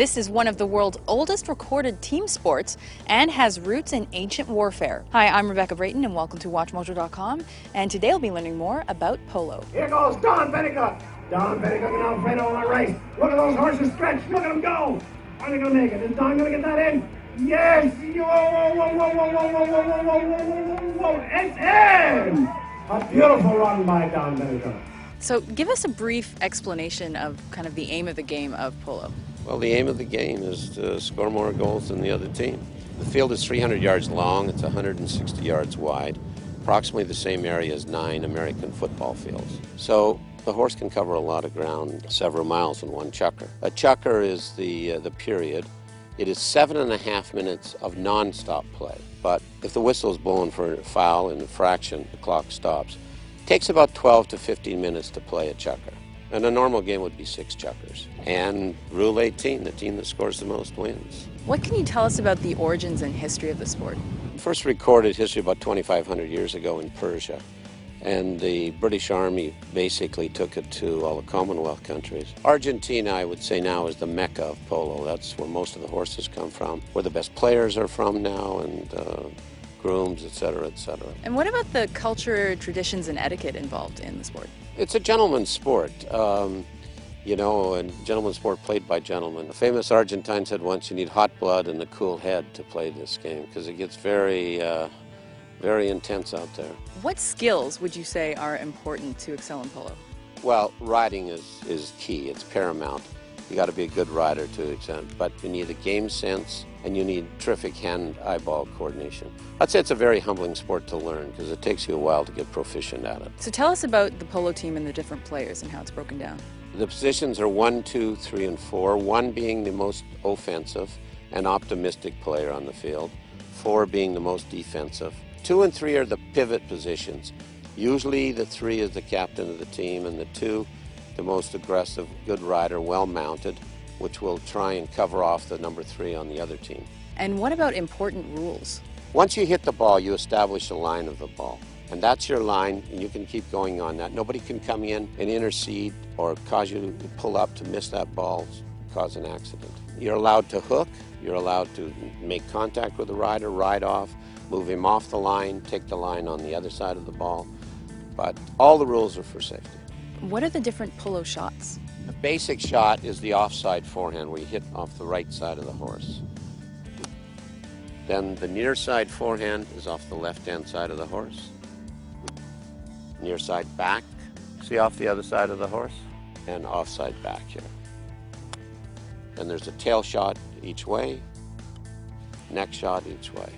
This is one of the world's oldest recorded team sports and has roots in ancient warfare. Hi, I'm Rebecca Brayton and welcome to WatchMojo.com, and today we'll be learning more about polo. Here goes Don Pennycook. Don Pennycook and Alfredo on the race. Look at those horses stretch. Look at them go. Are they going to make it? Is Don going to get that in? Yes! Whoa, whoa, whoa, whoa, whoa, whoa, whoa, whoa, whoa, whoa, whoa, whoa, it's in! A beautiful run by Don Pennycook. So give us a brief explanation of kind of the aim of the game of polo. Well, the aim of the game is to score more goals than the other team. The field is 300 yards long. It's 160 yards wide, approximately the same area as 9 American football fields. So the horse can cover a lot of ground, several miles in one chukker. A chukker is the period. It is 7.5 minutes of non-stop play. But if the whistle is blown for a foul and infraction, the clock stops. It takes about 12 to 15 minutes to play a chukker. And a normal game would be 6 chukkers. And Rule 18, the team that scores the most wins. What can you tell us about the origins and history of the sport? First recorded history about 2,500 years ago in Persia. And the British Army basically took it to all the Commonwealth countries. Argentina, I would say now, is the mecca of polo. That's where most of the horses come from, where the best players are from now, and grooms, etc., etc. And what about the culture, traditions, and etiquette involved in the sport? It's a gentleman's sport, you know, and gentleman's sport played by gentlemen. A famous Argentine said once, you need hot blood and a cool head to play this game, because it gets very intense out there. What skills would you say are important to excel in polo? Well, riding is key. It's paramount. You got to be a good rider to excel, but you need a game sense and you need terrific hand-eyeball coordination. I'd say it's a very humbling sport to learn because it takes you a while to get proficient at it. So tell us about the polo team and the different players and how it's broken down. The positions are 1, 2, 3, and 4. 1 being the most offensive and optimistic player on the field. 4 being the most defensive. 2 and 3 are the pivot positions. Usually the 3 is the captain of the team, and the 2, the most aggressive, good rider, well-mounted, which will try and cover off the number 3 on the other team. And what about important rules? Once you hit the ball, you establish a line of the ball. And that's your line, and you can keep going on that. Nobody can come in and intercede or cause you to pull up to miss that ball, cause an accident. You're allowed to hook, you're allowed to make contact with the rider, ride off, move him off the line, take the line on the other side of the ball. But all the rules are for safety. What are the different polo shots? The basic shot is the offside forehand, where you hit off the right side of the horse. Then the near side forehand is off the left-hand side of the horse. Near side back, see off the other side of the horse, and offside back here. Then there's a tail shot each way, neck shot each way.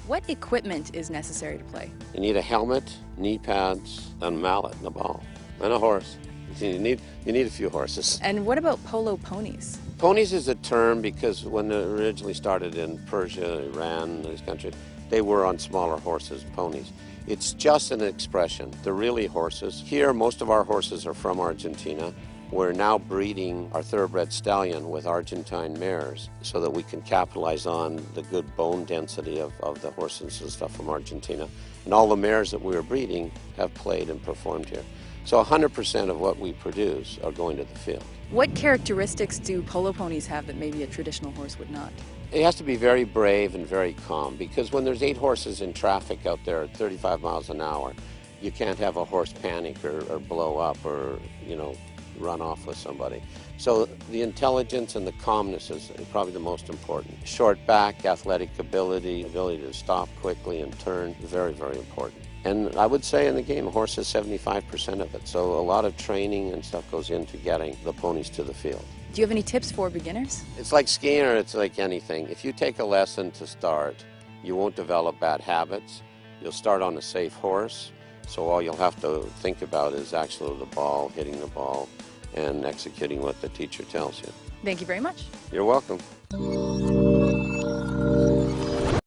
What equipment is necessary to play? You need a helmet, knee pads, a mallet, and a ball, and a horse. You need a few horses. And what about polo ponies? Ponies is a term because when it originally started in Persia, Iran, these countries, they were on smaller horses, ponies. It's just an expression. They're really horses. Here, most of our horses are from Argentina. We're now breeding our thoroughbred stallion with Argentine mares so that we can capitalize on the good bone density of the horses and stuff from Argentina. And all the mares that we are breeding have played and performed here. So 100% of what we produce are going to the field. What characteristics do polo ponies have that maybe a traditional horse would not? It has to be very brave and very calm, because when there's 8 horses in traffic out there at 35 miles an hour, you can't have a horse panic or blow up or, you know, run off with somebody. So the intelligence and the calmness is probably the most important. Short back, athletic ability to stop quickly and turn, very, very important. And I would say in the game, a horse is 75% of it. So a lot of training and stuff goes into getting the ponies to the field. Do you have any tips for beginners? It's like skiing, or it's like anything. If you take a lesson to start, you won't develop bad habits. You'll start on a safe horse. So all you'll have to think about is actually the ball, hitting the ball, and executing what the teacher tells you. Thank you very much. You're welcome.